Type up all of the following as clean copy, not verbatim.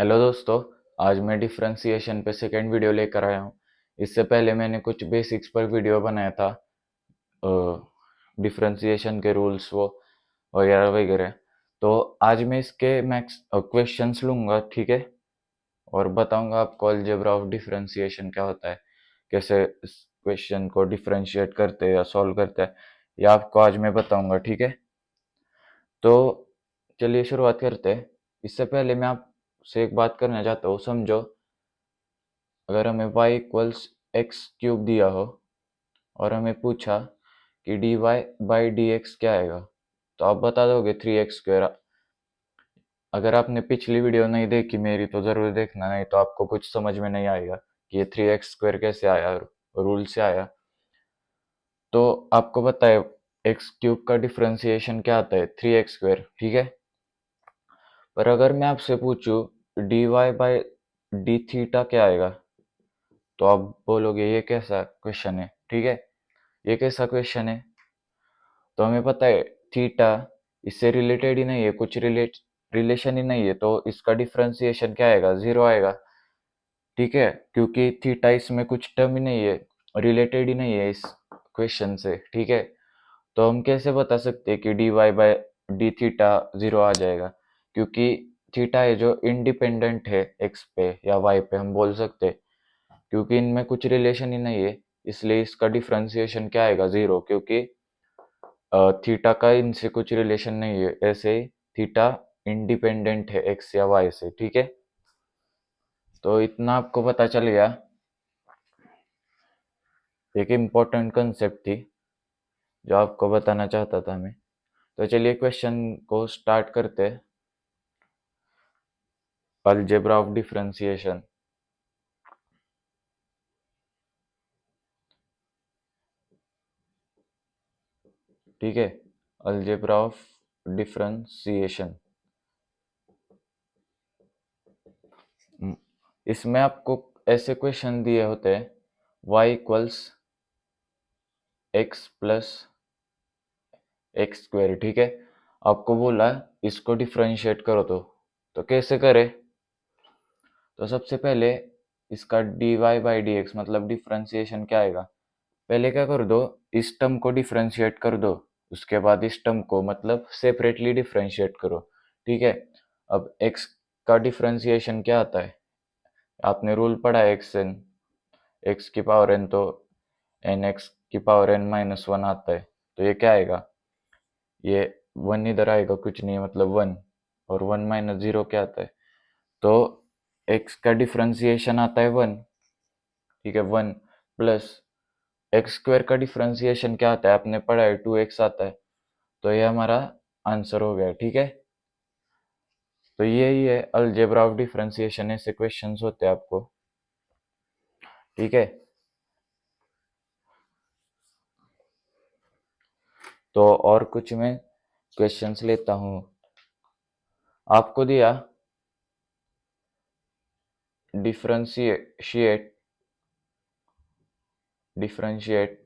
Hello दोस्तों। आज मैं डिफरेंशिएशन पे सेकेंड वीडियो लेकर आया हूँ। इससे पहले मैंने कुछ बेसिक्स पर वीडियो बनाया था, डिफरेंशिएशन के रूल्स वो वगैरह वगैरह। तो आज मैं इसके मैक्स क्वेश्चंस लूँगा, ठीक है, और बताऊँगा आपको अलजेब्रा ऑफ डिफरेंशिएशन क्या होता है, कैसे इस क्वेश्चन को डिफरेंशिएट करते हैं या सॉल्व करते हैं, ये आपको आज मैं बताऊँगा, ठीक है। तो चलिए शुरुआत करते हैं। इससे पहले मैं आपसे एक बात करना चाहता हूँ, समझो। अगर हमें y इक्वल्स एक्स क्यूब दिया हो और हमें पूछा कि dy बाई डी एक्स क्या आएगा, तो आप बता दोगे 3x स्क्वायर। अगर आपने पिछली वीडियो नहीं देखी मेरी तो ज़रूर देखना, नहीं तो आपको कुछ समझ में नहीं आएगा कि ये 3x स्क्वायर कैसे आया, रूल से आया। तो आपको पता है एक्स क्यूब का डिफरेंशिएशन क्या आता है, 3x स्क्वायर, ठीक है। पर अगर मैं आपसे पूछूं dy बाई डी थीटा क्या आएगा, तो आप बोलोगे ये कैसा क्वेश्चन है, ठीक है, ये कैसा क्वेश्चन है। तो हमें पता है थीटा इससे रिलेटेड ही नहीं है, कुछ रिलेशन ही नहीं है, तो इसका डिफरेंशिएशन क्या आएगा, जीरो आएगा, ठीक है, क्योंकि थीटा इसमें कुछ टर्म ही नहीं है, रिलेटेड ही नहीं है इस क्वेश्चन से, ठीक है। तो हम कैसे बता सकते हैं कि D Y by D theta zero आ जाएगा, क्योंकि थीटा है जो इंडिपेंडेंट है एक्स पे या वाई पे, हम बोल सकते हैं, क्योंकि इनमें कुछ रिलेशन ही नहीं है, इसलिए इसका डिफरेंशिएशन क्या आएगा, जीरो, क्योंकि थीटा का इनसे कुछ रिलेशन नहीं है, ऐसे ही थीटा इंडिपेंडेंट है एक्स या वाई से, ठीक है। तो इतना आपको पता चल गया, एक इम्पोर्टेंट कंसेप्ट थी जो आपको बताना चाहता था मैं। तो चलिए क्वेश्चन को स्टार्ट करते हैं। अलजेब्रा ऑफ डिफरेंशिएशन, ठीक है, अलजेब्रा ऑफ डिफरेंशिएशन। इसमें आपको ऐसे क्वेश्चन दिए होते हैं, y equals x plus x square, ठीक है। आपको बोला इसको डिफरेंशिएट करो, तो कैसे करें। तो सबसे पहले इसका dy बाई डी एक्स मतलब डिफरेंशिएशन क्या आएगा, पहले क्या कर दो, इस टर्म को डिफरेंशिएट कर दो, उसके बाद इस टर्म को मतलब सेपरेटली डिफरेंशिएट करो, ठीक है। अब x का डिफरेंशिएशन क्या आता है, आपने रूल पढ़ा है एक्स की पावर n, तो एन एक्स की पावर n माइनस वन आता है, तो ये क्या आएगा, ये वन इधर आएगा, कुछ नहीं है, मतलब वन, और वन माइनस जीरो क्या आता है, तो x का डिफरेंशिएशन आता है वन, ठीक है, वन प्लस एक्स स्क्वायर का डिफरेंशिएशन क्या आता है, आपने पढ़ा है 2x आता है, तो ये हमारा आंसर हो गया, ठीक है। तो यही है अलजेब्रा ऑफ डिफरेंशिएशन, ऐसे क्वेश्चंस होते हैं आपको, ठीक है। तो और कुछ मैं क्वेश्चंस लेता हूँ। आपको दिया डिफरेंशिएट डिफरेंशिएट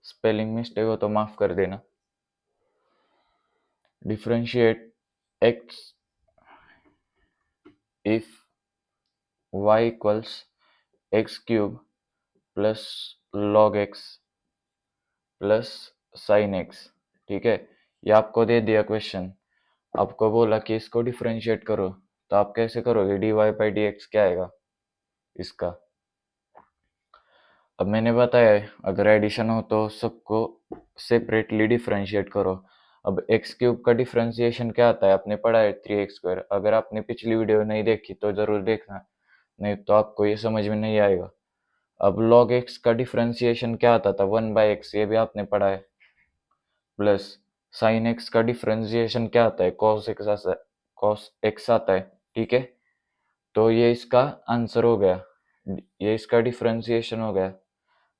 स्पेलिंग मिस्टेक हो तो माफ कर देना। Differentiate x if y equals x cube plus log x plus sine x, ठीक है। ये आपको दे दिया क्वेश्चन, आपको बोला कि इसको डिफरेंशिएट करो, तो आप कैसे करोगे, D Y by D X क्या आएगा इसका। अब मैंने बताया है अगर एडिशन हो तो सबको सेपरेटली डिफरेंशिएट करो। अब एक्स क्यूब का डिफरेंशिएशन क्या आता है, आपने पढ़ा है 3x स्क्वायर। अगर आपने पिछली वीडियो नहीं देखी तो जरूर देखना, नहीं तो आपको ये समझ में नहीं आएगा। अब log x का डिफरेंशिएशन क्या आता था, 1/x, ये भी आपने पढ़ा है, प्लस साइन एक्स का डिफरेंशिएशन क्या आता है, कॉस एक्स आता है, ठीक है। तो ये इसका आंसर हो गया, ये इसका डिफरेंशिएशन हो गया।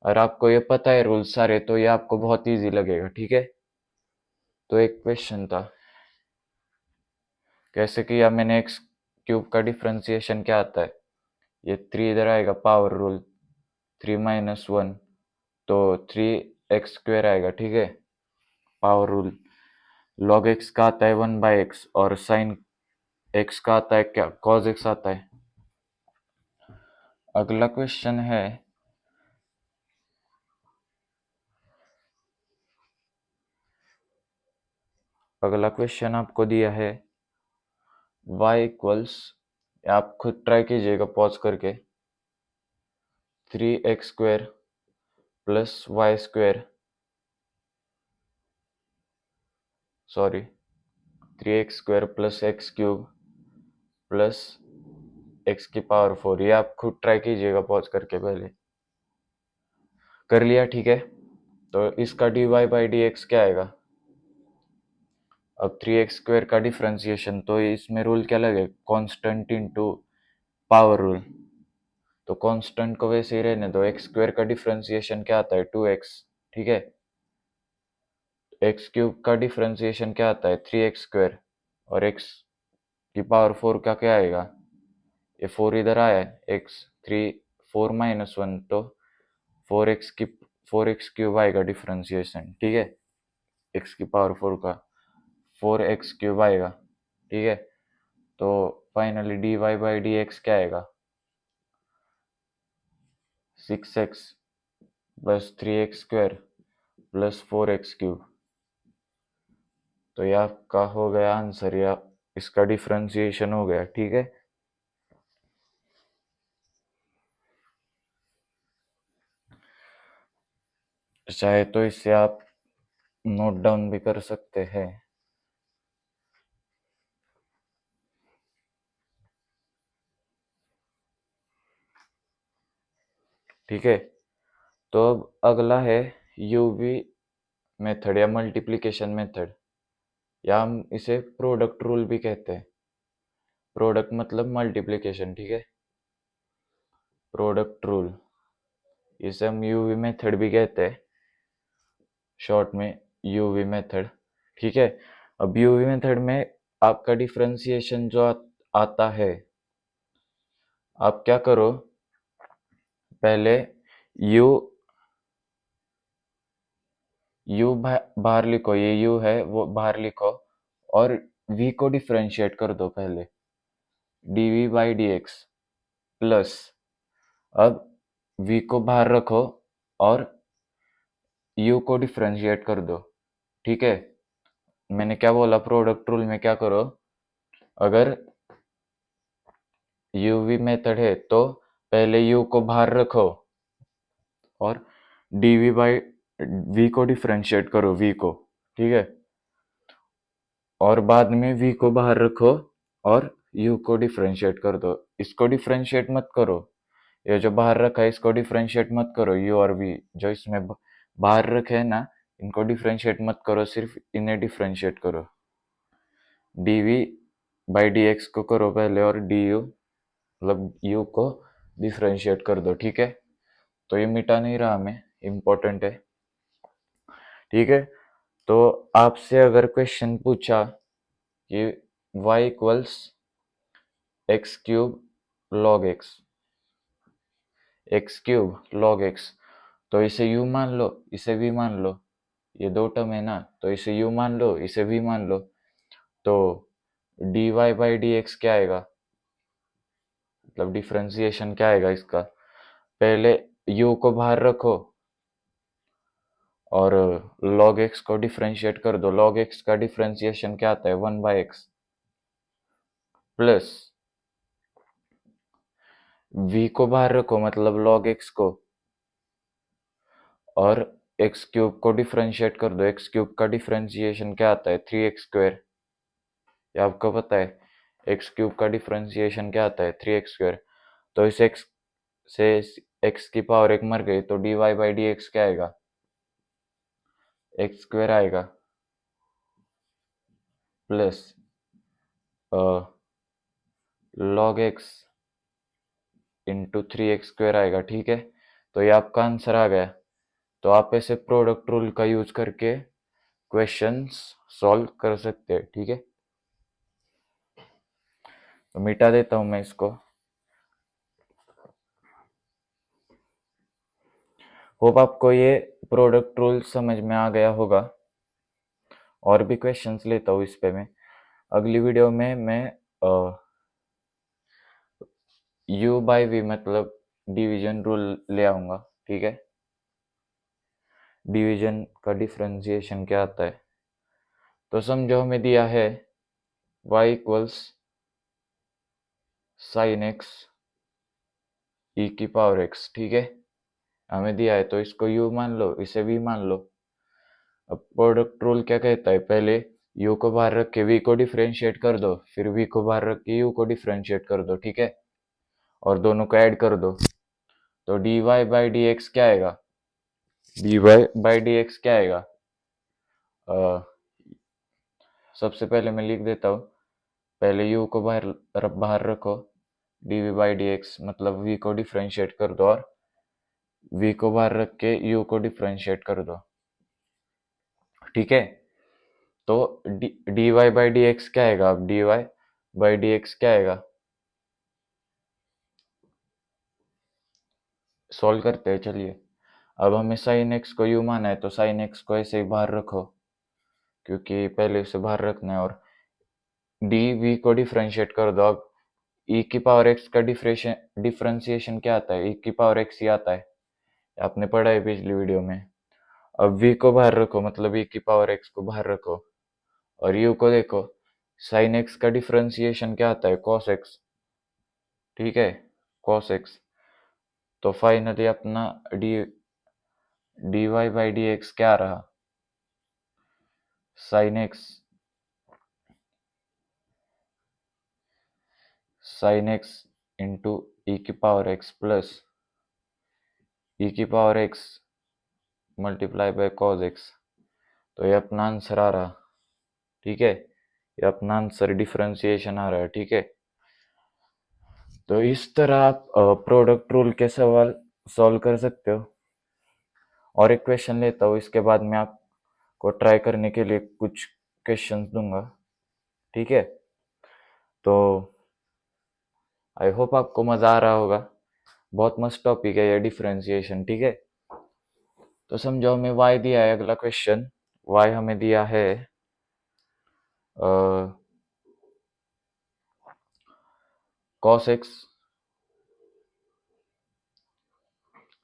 और आपको ये पता है रूल सारे, तो ये आपको बहुत इजी लगेगा, ठीक है। तो एक क्वेश्चन था, कैसे किया मैंने, एक्स क्यूब का डिफरेंशिएशन क्या आता है, ये थ्री इधर आएगा, power rule, three minus one, तो 3x स्क्वायर आएगा, ठीक है, पावर रूल। लॉग एक्स का आता है 1/x, और साइन एक्स का आता है क्या, कॉज एक्स आता है। अगला क्वेश्चन है, अगला क्वेश्चन आपको दिया है y इक्वल्स, आप खुद ट्राई कीजिएगा पॉज करके, 3x² plus Y square, sorry 3x² plus x³ plus x⁴, ये आप खुद ट्राई कीजिएगा पॉज करके, पहले कर लिया ठीक है। तो इसका dy बाई डी एक्स क्या आएगा। अब 3x² का डिफ्रेंसिएशन, तो इसमें रूल क्या लगे, कांस्टेंट इनटू पावर रूल। तो कांस्टेंट को वैसे ही रहने दो, x² का डिफ्रेंसिएशन क्या आता है 2x, ठीक है। x³ का डिफ्रेंसिएशन क्या आता है 3x², और x⁴ का क्या आएगा, ये 4 इधर आया है, x3 4 - 1, तो 4x³ आएगा डिफ्रेंसिएशन, ठीक है। x⁴ का 4x³ आएगा, ठीक है। तो finally dy by D X क्या आएगा, 6x plus 3x² plus 4x³। तो ये आपका हो गया आंसर, या इसका डिफ्रेंसिएशन हो गया, ठीक है। चाहे तो इसे आप नोट डाउन भी कर सकते हैं। ठीक है, तो अब अगला है यूवी मेथड या मल्टीप्लिकेशन मेथड, या हम इसे प्रोडक्ट रूल भी कहते हैं। प्रोडक्ट मतलब मल्टीप्लिकेशन, ठीक है, प्रोडक्ट रूल, इसे हम यूवी मेथड भी कहते हैं, शॉर्ट में यूवी मेथड, ठीक है। अब यूवी मेथड में आपका डिफरेंशिएशन जो आता है, आप क्या करो, पहले u बाहर लिखो, ये u है वो बाहर लिखो, और v को डिफरेंशिएट कर दो पहले, dv by D x plus, अब v को बाहर रखो और u को डिफरेंशिएट कर दो, ठीक है। मैंने क्या बोला, प्रोडक्ट रूल में क्या करो, अगर uv मेथड है तो पहले u को बाहर रखो और dv बाई v को डिफरेंशिएट करो, v को, ठीक है। और बाद में v को बाहर रखो और u को डिफरेंशिएट कर दो। इसको डिफरेंशिएट मत करो, ये जो बाहर रखा है इसको डिफरेंशिएट मत करो, u और v जो इसमें बाहर रखे है ना, इनको डिफरेंशिएट मत करो, सिर्फ इन्हें डिफरेंशिएट करो। dv बाई डी एक्स को करो पहले, और du मतलब u को डिफरेंशिएट कर दो, ठीक है। तो ये मिटा नहीं रहा, हमें इम्पोर्टेंट है, ठीक है। तो आपसे अगर क्वेश्चन पूछा कि y equals x³ log x, x³ log x, तो इसे u मान लो, इसे v मान लो, ये दो टर्म है ना, तो इसे u मान लो, इसे v मान लो, तो dy बाई डी एक्स क्या आएगा, मतलब डिफरेंशिएशन क्या आएगा इसका, पहले u को बाहर रखो और log x को डिफरेंशिएट कर दो। log x का डिफरेंशिएशन क्या आता है 1/x प्लस v को बाहर रखो मतलब log x को, और x³ को डिफरेंशिएट कर दो। x³ का डिफरेंशिएशन क्या आता है 3x², ये आपको पता है। x³ का डिफरेंशिएशन क्या आता है 3x², तो इस x से x की पावर 1 मर गई, तो dy बाई डी एक्स क्या आएगा, x² आएगा plus log x into 3x² आएगा, ठीक है। तो ये आपका आंसर आ गया। तो आप ऐसे प्रोडक्ट रूल का यूज करके क्वेश्चंस सॉल्व कर सकते हैं, ठीक है। तो मिटा देता हूं मैं इसको। होप आपको ये प्रोडक्ट रूल समझ में आ गया होगा। और भी क्वेश्चंस लेता हूँ इस पे मैं। अगली वीडियो में मैं यू बाई वी मतलब डिवीजन रूल ले आऊंगा, ठीक है। डिवीजन का डिफरेंशिएशन क्या आता है, तो समझो हमें दिया है y इक्वल्स साइन एक्स ई की पावर x, ठीक है। हमें दिया है तो इसको u मान लो, इसे v मान लो। अब प्रोडक्ट रूल क्या कहता है, पहले u को बाहर रख के v को डिफरेंशिएट कर दो, फिर v को बाहर रख के u को डिफरेंशिएट कर दो, ठीक है। और दोनों को ऐड कर दो, तो dy बाई डी एक्स क्या आएगा, dy बाई डी एक्स क्या आएगा। सबसे पहले मैं लिख देता हूँ, पहले u को बाहर रखो, dv बाई डी एक्स मतलब v को डिफरेंशिएट कर दो, और v को बाहर रख के u को डिफरेंशिएट कर दो, ठीक है। तो dy बाई डी एक्स क्या आएगा, अब dy बाई डी एक्स क्या आएगा, सॉल्व करते हैं चलिए। अब हमें साइन एक्स को u माना है, तो साइन एक्स को ऐसे ही बाहर रखो, क्योंकि पहले उसे बाहर रखना है, और dv को डिफरेंशिएट कर दो। अब e की पावर x का डिफरेंशिएशन क्या आता है, e की पावर x ही आता है, आपने पढ़ा है पिछली वीडियो में। अब v को बाहर रखो, मतलब e की पावर x को बाहर रखो, और u को देखो, साइन x का डिफरेंशिएशन क्या आता है, cos x, ठीक है, cos x। तो फाइनली अपना dy बाई डी एक्स क्या रहा, साइन एक्स इंटू ई की पावर एक्स प्लस ई की power x multiply by cos x. तो ये अपना आंसर आ रहा, ठीक है, ये अपना आंसर डिफरेंशिएशन आ रहा है, ठीक है। तो इस तरह आप प्रोडक्ट रूल के सवाल सॉल्व कर सकते हो। और एक क्वेश्चन लेता हूँ, इसके बाद मैं आपको ट्राई करने के लिए कुछ क्वेश्चंस दूंगा, ठीक है। तो आई होप आपको मजा आ रहा होगा, बहुत मस्त टॉपिक है ये डिफरेंशिएशन, ठीक है। तो समझो हमें y दिया है, अगला क्वेश्चन y हमें दिया है cos x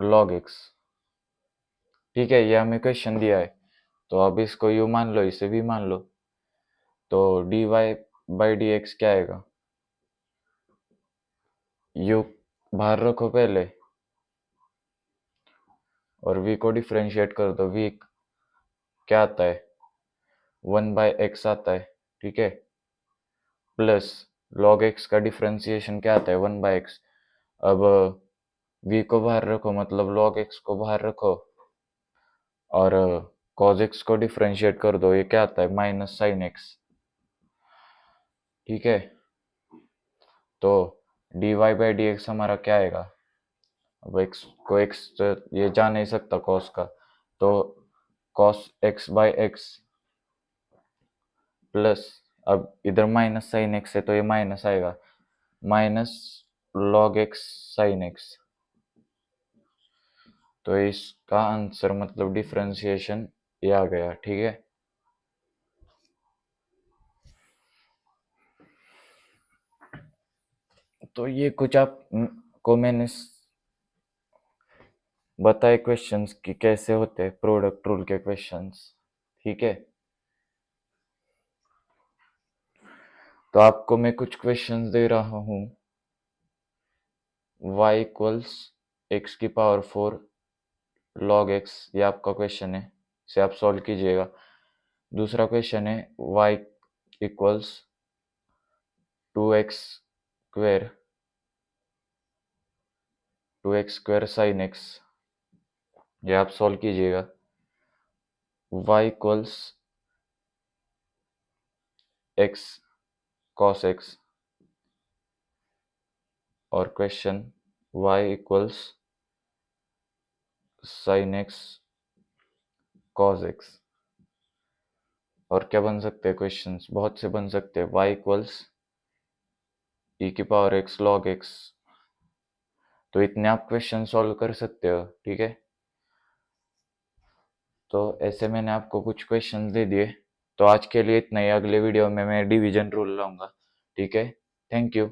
log x, ठीक है, ये हमें क्वेश्चन दिया है। तो अब इसको u मान लो, इसे v मान लो, तो dy बाई डी एक्स क्या आएगा, u बाहर रखो पहले, और v को डिफरेंशिएट कर दो, v क्या आता है, 1/x आता है, ठीक है, प्लस log x का डिफरेंशिएशन क्या आता है, 1/x। अब v को बाहर रखो, मतलब log x को बाहर रखो, और cos x को डिफरेंशिएट कर दो, ये क्या आता है, माइनस साइन एक्स, ठीक है। तो dy बाई डी एक्स हमारा क्या आएगा, अब x को x तो ये जा नहीं सकता cos का, तो cos x by x plus, अब इधर माइनस साइन एक्स है तो ये माइनस आएगा, minus log x sine x. तो इसका आंसर मतलब डिफरेंशिएशन ये आ गया, ठीक है। तो ये कुछ आप को मैंने बताए क्वेश्चंस कि कैसे होते हैं प्रोडक्ट रूल के क्वेश्चंस, ठीक है। तो आपको मैं कुछ क्वेश्चंस दे रहा हूँ, y इक्वल्स एक्स की पावर 4 log x, ये आपका क्वेश्चन है, इसे आप सॉल्व कीजिएगा। दूसरा क्वेश्चन है y equals 2x square 2x square sine x, ये आप सॉल्व कीजिएगा। y equals x cos x, और question y equals sine x cos x। और क्या बन सकते हैं क्वेश्चंस, बहुत से बन सकते हैं, y इक्वल्स ई की पावर x log x। तो इतने आप क्वेश्चन सॉल्व कर सकते हो, ठीक है। तो ऐसे मैंने आपको कुछ क्वेश्चन दे दिए। तो आज के लिए इतना ही, अगले वीडियो में मैं डिवीजन रूल लाऊंगा, ठीक है। Thank you.